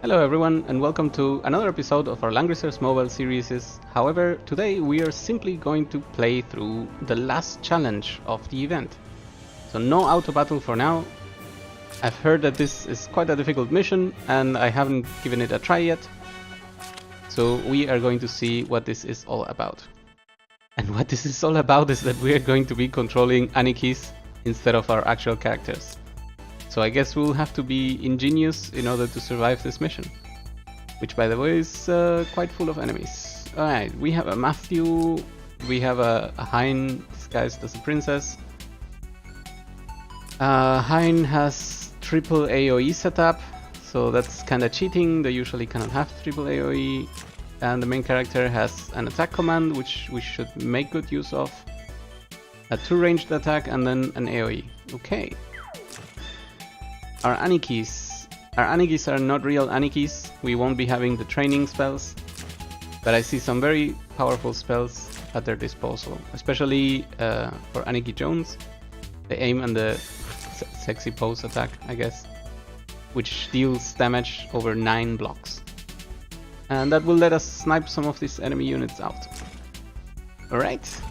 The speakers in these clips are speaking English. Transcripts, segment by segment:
Hello everyone and welcome to another episode of our Langrisser's mobile series. However, today we are simply going to play through the last challenge of the event. So no auto battle for now. I've heard that this is quite a difficult mission and I haven't given it a try yet. So we are going to see what this is all about. And what this is all about is that we are going to be controlling Anikis instead of our actual characters. So I guess we'll have to be ingenious in order to survive this mission. Which, by the way, is quite full of enemies. Alright, we have a Matthew, we have a Hein disguised as a princess. Hein has triple AoE setup, so that's kinda cheating, they usually cannot have triple AoE. And the main character has an attack command, which we should make good use of. A 2 ranged attack and then an AoE. Okay. Our Anikis are not real Anikis, we won't be having the training spells, but I see some very powerful spells at their disposal, especially for Aniki Jones, the aim and the sexy pose attack, I guess, which deals damage over 9 blocks. And that will let us snipe some of these enemy units out. Alright.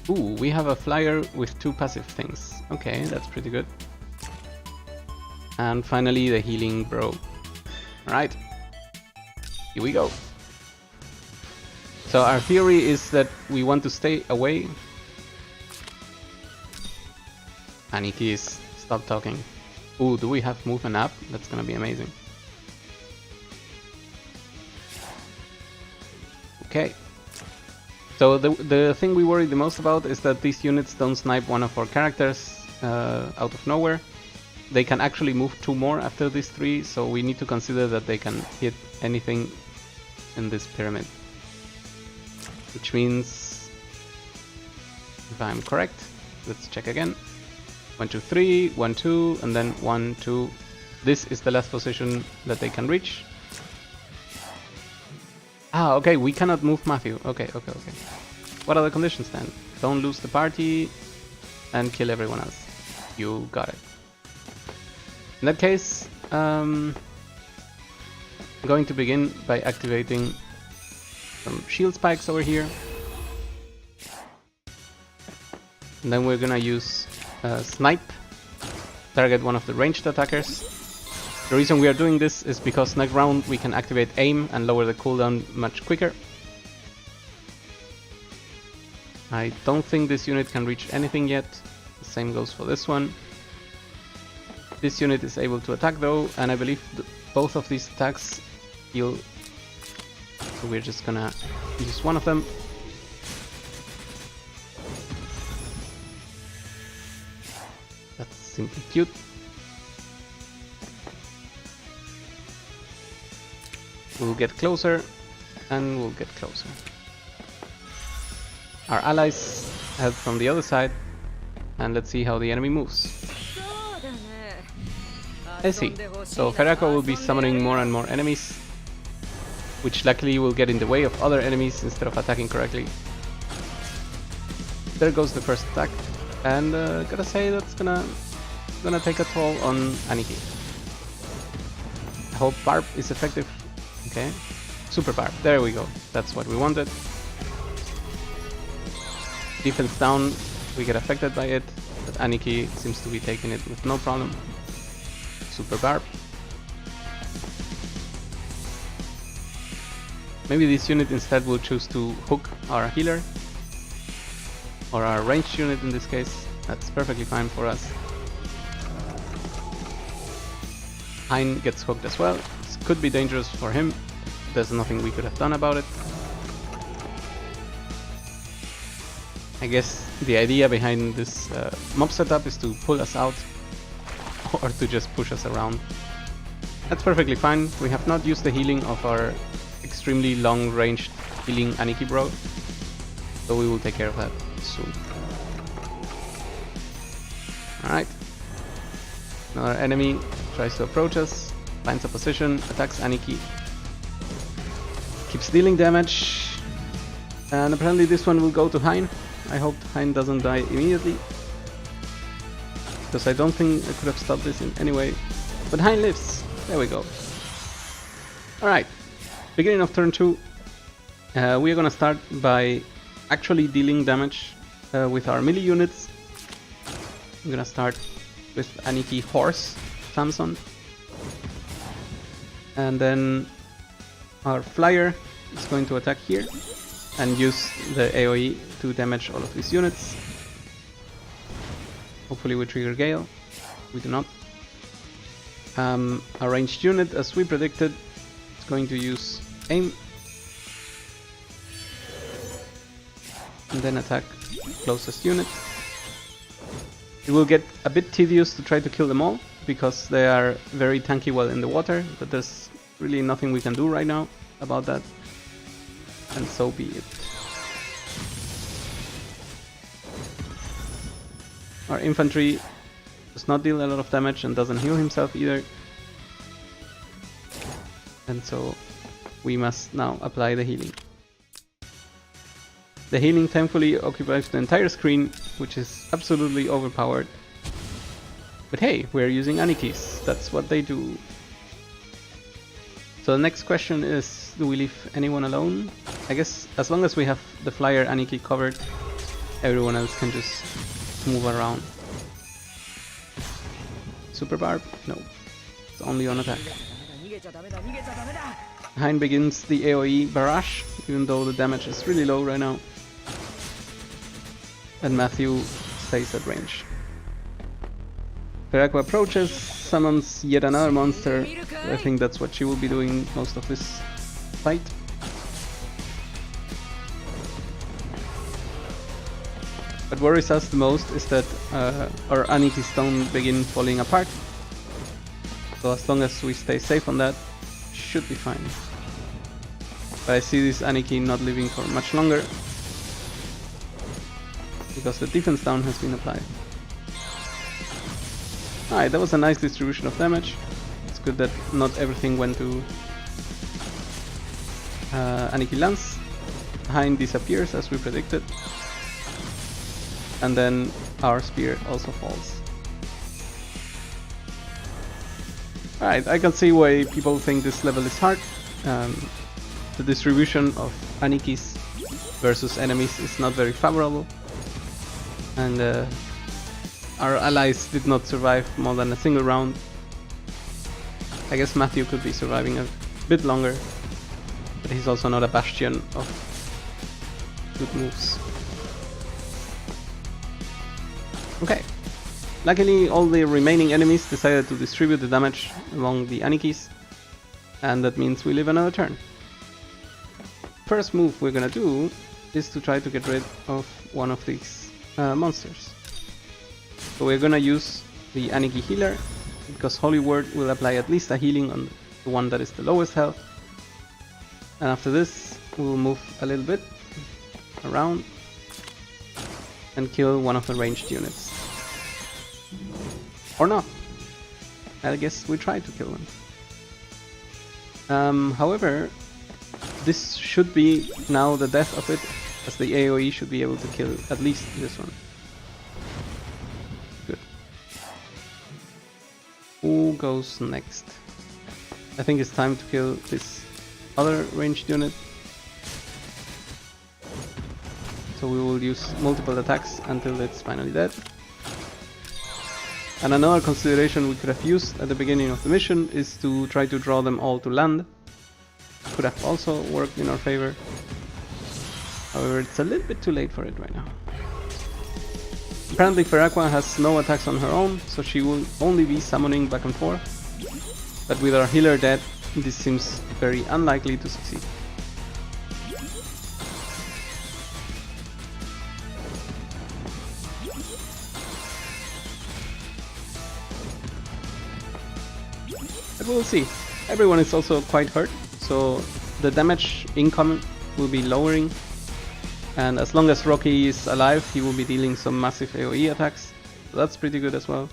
Ooh, we have a flyer with 2 passive things. Okay, that's pretty good. And finally the healing bro. Alright, here we go. So our theory is that we want to stay away. Anikis, stop talking. Ooh, do we have movement up? That's gonna be amazing. Okay. So the thing we worry the most about is that these units don't snipe one of our characters out of nowhere. They can actually move 2 more after these 3, so we need to consider that they can hit anything in this pyramid. Which means, if I'm correct, let's check again. 1, 2, 3, 1, 2, and then 1, 2. This is the last position that they can reach. Ah, okay, we cannot move Matthew. Okay. What are the conditions then? Don't lose the party and kill everyone else. You got it. In that case, I'm going to begin by activating some shield spikes over here. And then we're gonna use snipe, target one of the ranged attackers. The reason we are doing this is because next round we can activate aim and lower the cooldown much quicker. I don't think this unit can reach anything yet. The same goes for this one. This unit is able to attack though, and I believe both of these attacks heal. So we're just gonna use one of them. That's simply cute. We'll get closer, and we'll get closer. Our allies help from the other side, and let's see how the enemy moves. I see. So Ferrako will be summoning more and more enemies, which luckily will get in the way of other enemies instead of attacking correctly. There goes the first attack, and gotta say that's gonna take a toll on Aniki. I hope Barb is effective. Okay, Super Barb, there we go, that's what we wanted. Defense down, we get affected by it, but Aniki seems to be taking it with no problem. Super Barb. Maybe this unit instead will choose to hook our healer, or our ranged unit in this case. That's perfectly fine for us. Hein gets hooked as well. This could be dangerous for him. There's nothing we could have done about it. I guess the idea behind this mob setup is to pull us out or to just push us around. That's perfectly fine. We have not used the healing of our extremely long ranged healing Aniki bro, so we will take care of that soon. Alright. Another enemy tries to approach us, finds a position, attacks Aniki. Keeps dealing damage, and apparently this one will go to Hein. I hope Hein doesn't die immediately, because I don't think I could have stopped this in any way. But Hein lives, There we go. Alright, beginning of turn 2. We are gonna start by actually dealing damage with our melee units. I'm gonna start with Aniki Horse Samson. And then our flyer is going to attack here and use the AoE to damage all of these units. Hopefully we trigger Gale. We do not. Our ranged unit, as we predicted, is going to use aim and then attack closest unit. It will get a bit tedious to try to kill them all because they are very tanky while in the water, but there's really nothing we can do right now about that, and so be it. Our infantry does not deal a lot of damage and doesn't heal himself either, and so we must now apply the healing. The healing thankfully occupies the entire screen, which is absolutely overpowered. But hey, we're using Anikis, that's what they do. So the next question is, do we leave anyone alone? I guess as long as we have the flyer Aniki covered, everyone else can just move around. Super Barb? No, it's only on attack. Hein begins the AoE barrage, even though the damage is really low right now. And Matthew stays at range. Perakwa approaches, summons yet another monster. I think that's what she will be doing most of this fight. What worries us the most is that our Anikis don't begin falling apart. So as long as we stay safe on that, should be fine. But I see this Aniki not living for much longer, because the defense down has been applied. Alright, that was a nice distribution of damage. It's good that not everything went to Aniki Lance. Hein disappears as we predicted. And then our spear also falls. Alright, I can see why people think this level is hard. The distribution of Anikis versus enemies is not very favorable. And our allies did not survive more than a single round. I guess Matthew could be surviving a bit longer, but he's also not a bastion of good moves. Okay, luckily all the remaining enemies decided to distribute the damage among the Anikis, and that means we live another turn. First move we're gonna do is to try to get rid of one of these monsters. So we're gonna use the Aniki healer, because Holy Word will apply at least a healing on the one that is the lowest health. And after this, we'll move a little bit around and kill one of the ranged units. Or not. I guess we try to kill them. However, this should be now the death of it, as the AoE should be able to kill at least this one. Good. Who goes next? I think it's time to kill this other ranged unit. So we will use multiple attacks until it's finally dead. And another consideration we could have used at the beginning of the mission is to try to draw them all to land. Could have also worked in our favor. However, it's a little bit too late for it right now. Apparently Perakwa has no attacks on her own, so she will only be summoning back and forth. But with our healer dead, this seems very unlikely to succeed. But we'll see. Everyone is also quite hurt, so the damage income will be lowering. And as long as Rocky is alive, he will be dealing some massive AoE attacks. So that's pretty good as well.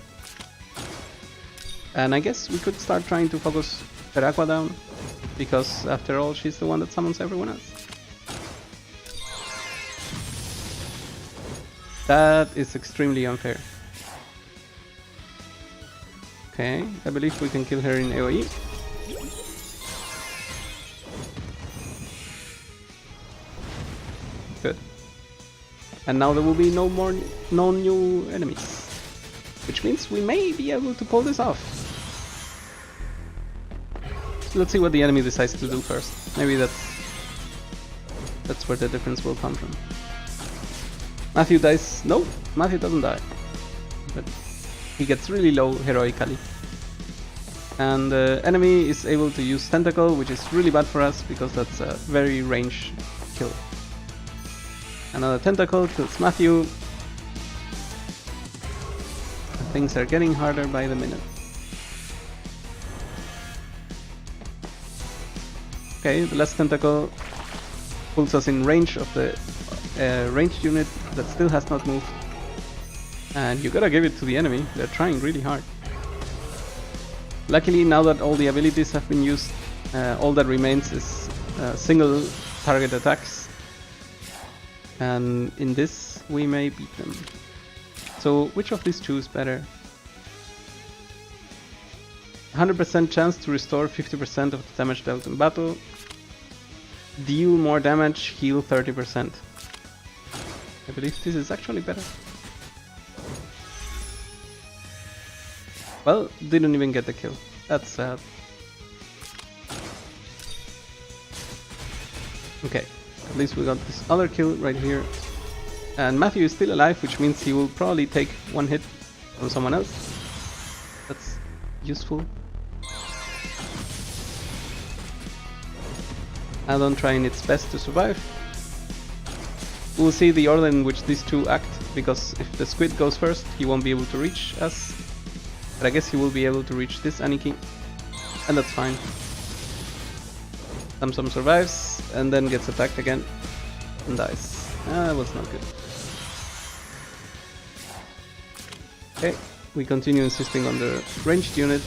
And I guess we could start trying to focus Perakwa down, because after all, she's the one that summons everyone else. That is extremely unfair. Okay, I believe we can kill her in AoE. Good. And now there will be no new enemies. Which means we may be able to pull this off. Let's see what the enemy decides to do first. Maybe that's where the difference will come from. Matthew dies. No, Matthew doesn't die. But he gets really low heroically. And the enemy is able to use Tentacle, which is really bad for us because that's a very range kill. Another Tentacle kills Matthew. Things are getting harder by the minute. Okay, the last Tentacle pulls us in range of the ranged unit that still has not moved. And you gotta give it to the enemy, they're trying really hard. Luckily, now that all the abilities have been used, all that remains is single target attacks. And in this, we may beat them. So, which of these two is better? 100% chance to restore 50% of the damage dealt in battle. Deal more damage, heal 30%. I believe this is actually better. Well, didn't even get the kill. That's sad. Okay, at least we got this other kill right here. And Matthew is still alive, which means he will probably take one hit from someone else. That's useful. Addon trying its best to survive. We'll see the order in which these two act, because if the squid goes first, he won't be able to reach us. But I guess he will be able to reach this Aniki, and that's fine. Samsung survives, and then gets attacked again, and dies. That was not good. Okay, we continue insisting on the ranged unit.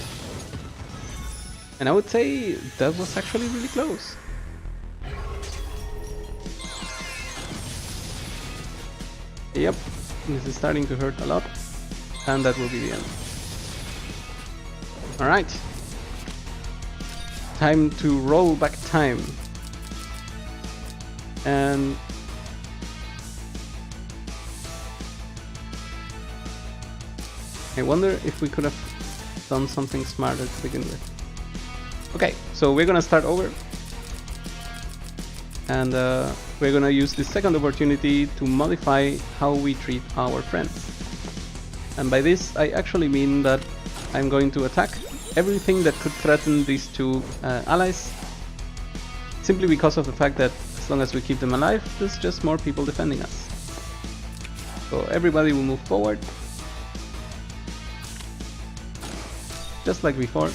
And I would say that was actually really close. Yep, this is starting to hurt a lot, and that will be the end. Alright, time to roll back time. And I wonder if we could have done something smarter to begin with. Okay, so we're gonna start over. And we're gonna use this second opportunity to modify how we treat our friends. And by this, I actually mean that I'm going to attack everything that could threaten these two allies, simply because of the fact that as long as we keep them alive, there's just more people defending us. So everybody will move forward, just like before.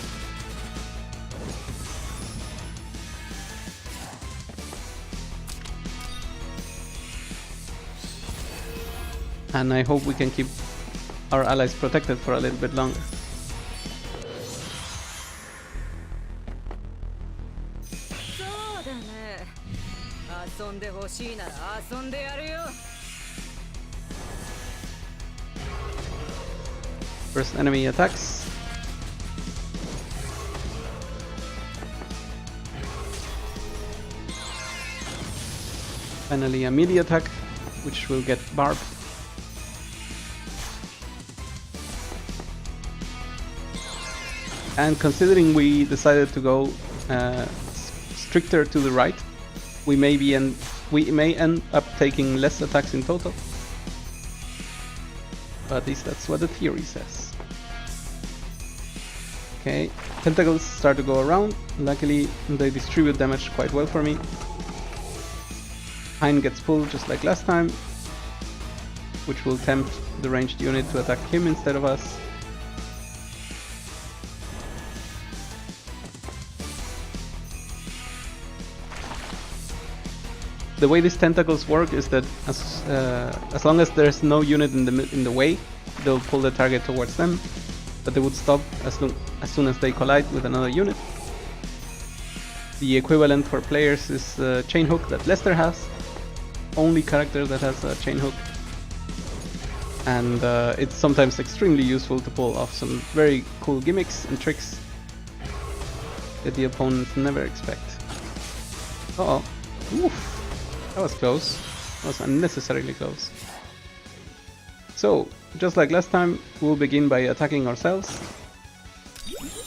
And I hope we can keep our allies protected for a little bit longer. First enemy attacks. Finally a melee attack, which will get Barb. And considering we decided to go stricter to the right, we may end up taking less attacks in total. But at least that's what the theory says. Okay, tentacles start to go around. Luckily, they distribute damage quite well for me. Hein gets pulled just like last time, which will tempt the ranged unit to attack him instead of us. The way these tentacles work is that as long as there's no unit in the way, they'll pull the target towards them, but they would stop as soon as they collide with another unit. The equivalent for players is the chain hook that Lester has. Only character that has a chain hook. And it's sometimes extremely useful to pull off some very cool gimmicks and tricks that the opponents never expect. Uh-oh. Oof. That was close. That was unnecessarily close. So, just like last time, we'll begin by attacking ourselves,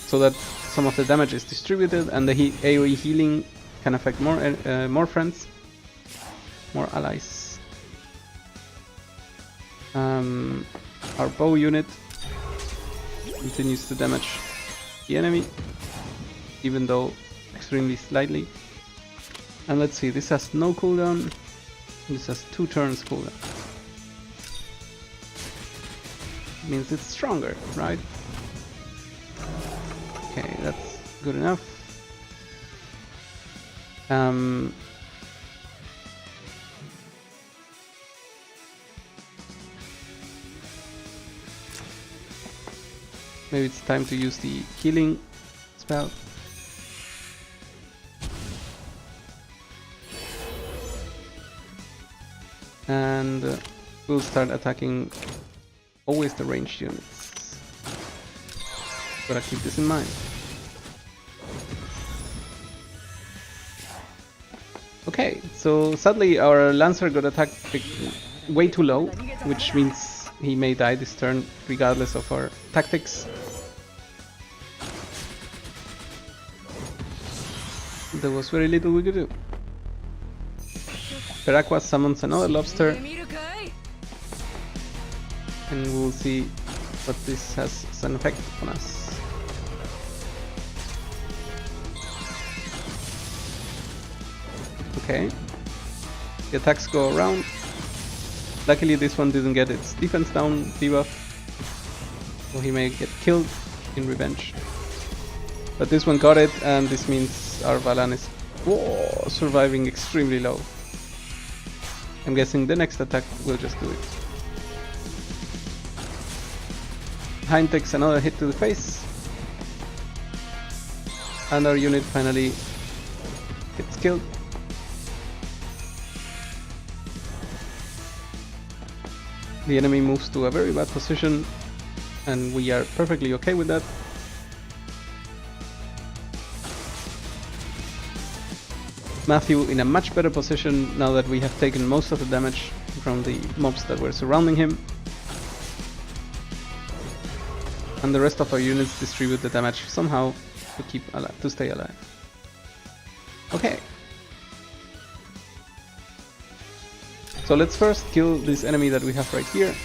so that some of the damage is distributed and the AoE healing can affect more friends, more allies. Our bow unit continues to damage the enemy, even though extremely slightly. And let's see, this has no cooldown, this has 2 turns cooldown. Means it's stronger, right? Okay, that's good enough. Maybe it's time to use the healing spell. And we'll start attacking always the ranged units. Gotta keep this in mind. Okay, so sadly our Lancer got attacked way too low, which means he may die this turn regardless of our tactics. There was very little we could do. Peraqua summons another lobster, and we'll see what this has as an effect on us. Okay, the attacks go around. Luckily this one didn't get its defense down debuff, so he may get killed in revenge. But this one got it, and this means our Valan is surviving extremely low. I'm guessing the next attack will just do it. Hein takes another hit to the face, and our unit finally gets killed. The enemy moves to a very bad position, and we are perfectly okay with that. Matthew in a much better position now that we have taken most of the damage from the mobs that were surrounding him. And the rest of our units distribute the damage somehow to stay alive. Okay. So let's first kill this enemy that we have right here.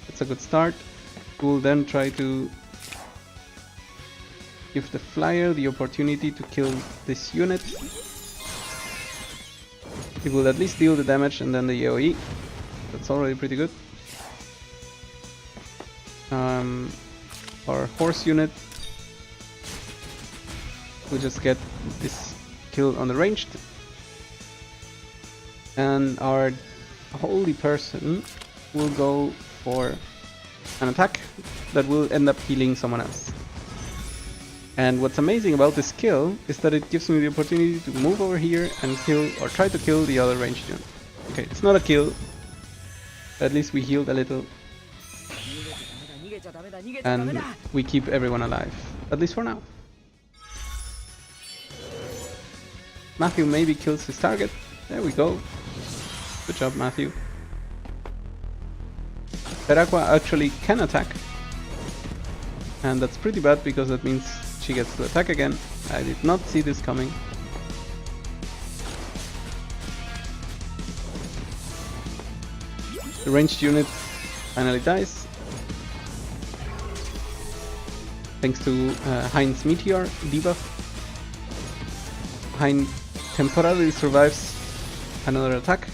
That's a good start. We'll then try to give the flyer the opportunity to kill this unit. It will at least deal the damage and then the AoE. That's already pretty good. Our horse unit will just get this kill on the ranged. And our holy person will go for an attack that will end up healing someone else. And what's amazing about this kill is that it gives me the opportunity to move over here and kill or try to kill the other ranged unit. Okay, it's not a kill, but at least we healed a little. And we keep everyone alive, at least for now. Matthew maybe kills his target. There we go. Good job, Matthew. Peraqua actually can attack. And that's pretty bad because that means she gets to attack again. I did not see this coming. The ranged unit finally dies. Thanks to Hein's Meteor debuff. Hein temporarily survives another attack.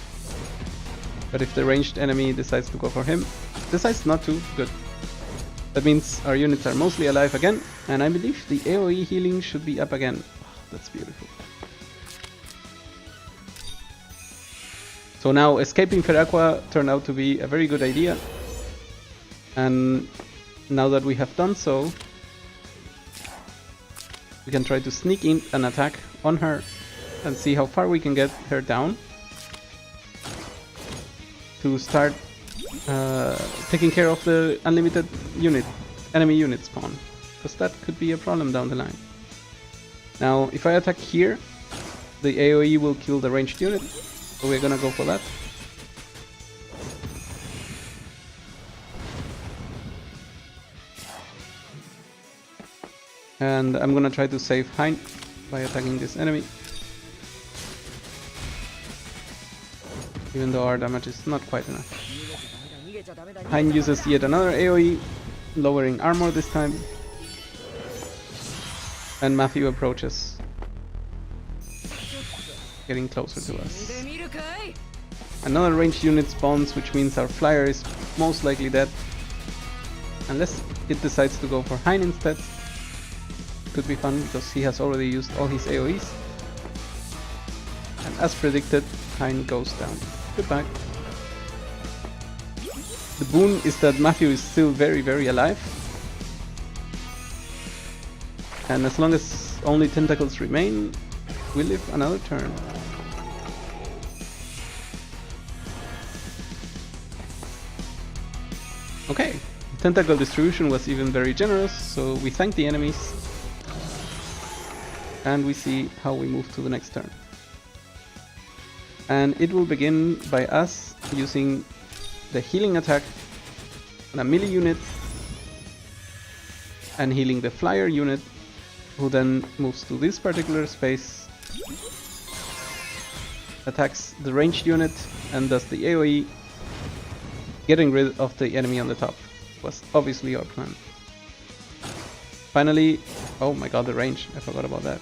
But if the ranged enemy decides to go for him, decides not to, good. That means our units are mostly alive again, and I believe the AoE healing should be up again. Oh, that's beautiful. So now escaping Peraqua turned out to be a very good idea. And now that we have done so, we can try to sneak in an attack on her and see how far we can get her down. to start taking care of the unlimited enemy unit spawn, because that could be a problem down the line. Now, if I attack here, the AoE will kill the ranged unit, so we're gonna go for that. And I'm gonna try to save Hein by attacking this enemy. Even though our damage is not quite enough. Hein uses yet another AoE, lowering armor this time. And Matthew approaches, getting closer to us. Another ranged unit spawns, which means our flyer is most likely dead. Unless it decides to go for Hein instead. Could be fun, because he has already used all his AoEs. And as predicted, Hein goes down. Goodbye. The boon is that Matthew is still very, very alive. And as long as only tentacles remain, we live another turn. Okay, tentacle distribution was even very generous, so we thank the enemies. And we see how we move to the next turn. And it will begin by us using the healing attack on a melee unit and healing the flyer unit, who then moves to this particular space, attacks the ranged unit and does the AoE, getting rid of the enemy on the top. Was obviously our plan. Finally, oh my god, the range, I forgot about that.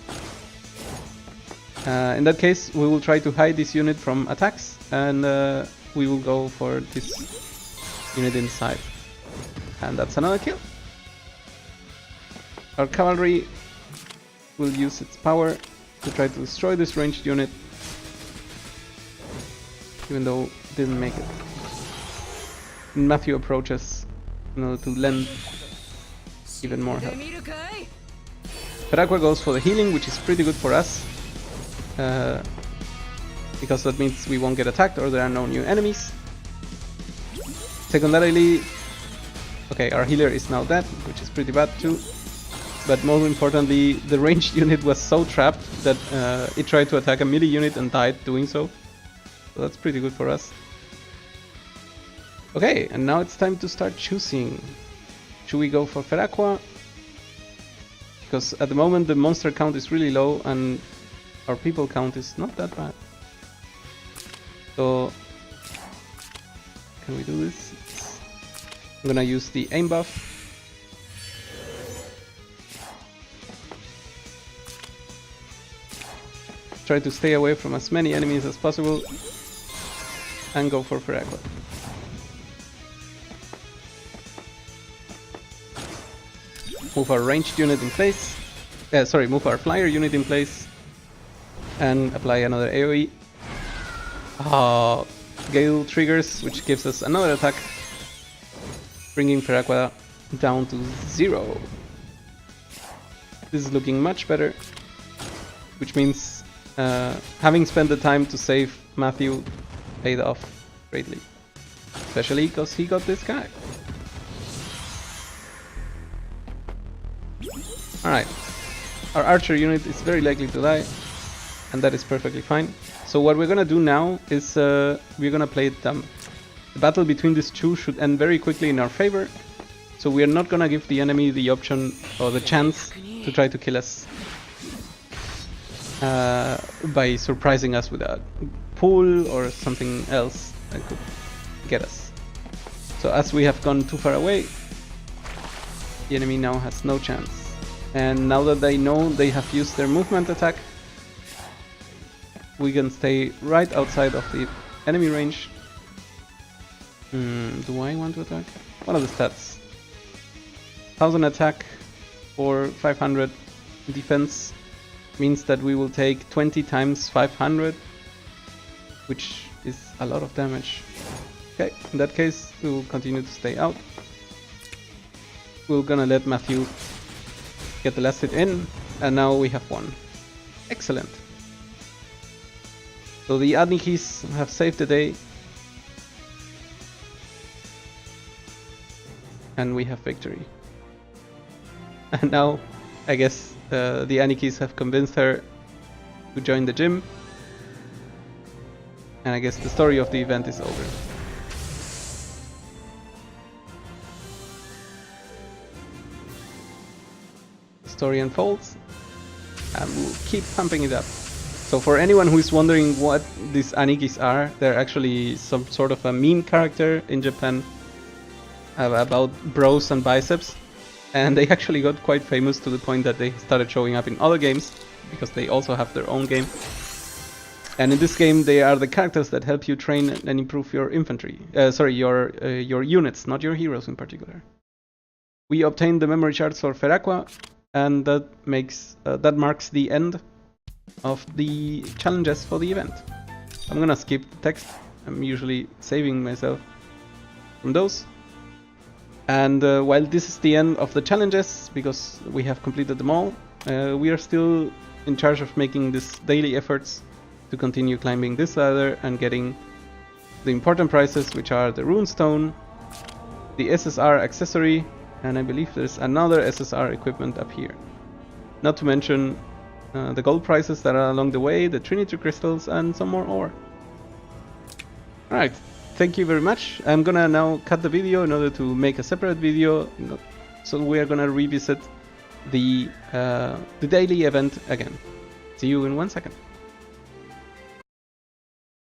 In that case, we will try to hide this unit from attacks, and we will go for this unit inside. And that's another kill. Our cavalry will use its power to try to destroy this ranged unit, even though it didn't make it. And Matthew approaches in order to lend even more help. Peraqua goes for the healing, which is pretty good for us, because that means we won't get attacked or there are no new enemies. Secondarily, okay, our healer is now dead, which is pretty bad too. But more importantly, the ranged unit was so trapped that it tried to attack a melee unit and died doing so. So that's pretty good for us. Okay, and now it's time to start choosing. Should we go for Peraqua? Because at the moment the monster count is really low and our people count is not that bad. So, can we do this? I'm gonna use the aim buff. Try to stay away from as many enemies as possible and go for Peraqua. Move our ranged unit in place. Move our flyer unit in place and apply another AoE. Gale triggers, which gives us another attack, bringing Peraqua down to 0. This is looking much better, which means having spent the time to save Matthew paid off greatly, especially because he got this guy. Alright, our archer unit is very likely to die, and that is perfectly fine. So what we're gonna do now is we're gonna play it dumb. The battle between these two should end very quickly in our favor, so we are not gonna give the enemy the option or the chance to try to kill us by surprising us with a pull or something else that could get us. So as we have gone too far away, the enemy now has no chance. And now that they know they have used their movement attack, we can stay right outside of the enemy range. Do I want to attack? What are the stats? 1000 attack or 500 defense means that we will take 20 times 500, which is a lot of damage. Okay, in that case we will continue to stay out. We're gonna let Matthew get the last hit in, and now we have won. Excellent. So the Adnikis have saved the day. and we have victory. And now, I guess the Anikis have convinced her to join the gym. And I guess the story of the event is over. The story unfolds, and we'll keep pumping it up. So for anyone who is wondering what these Anikis are, they're actually some sort of a meme character in Japan about bros and biceps. And they actually got quite famous to the point that they started showing up in other games, because they also have their own game. And in this game, they are the characters that help you train and improve your infantry. Your units, not your heroes in particular. We obtained the memory shards for Feraqua, and that marks the end of the challenges for the event. I'm gonna skip the text. I'm usually saving myself from those. And while this is the end of the challenges, because we have completed them all, we are still in charge of making these daily efforts to continue climbing this ladder and getting the important prizes, which are the runestone, the SSR accessory, and I believe there's another SSR equipment up here. Not to mention the gold prizes that are along the way, the Trinity crystals, and some more ore. Alright. Thank you very much. I'm gonna now cut the video in order to make a separate video. So we are gonna revisit the daily event again. See you in 1 second.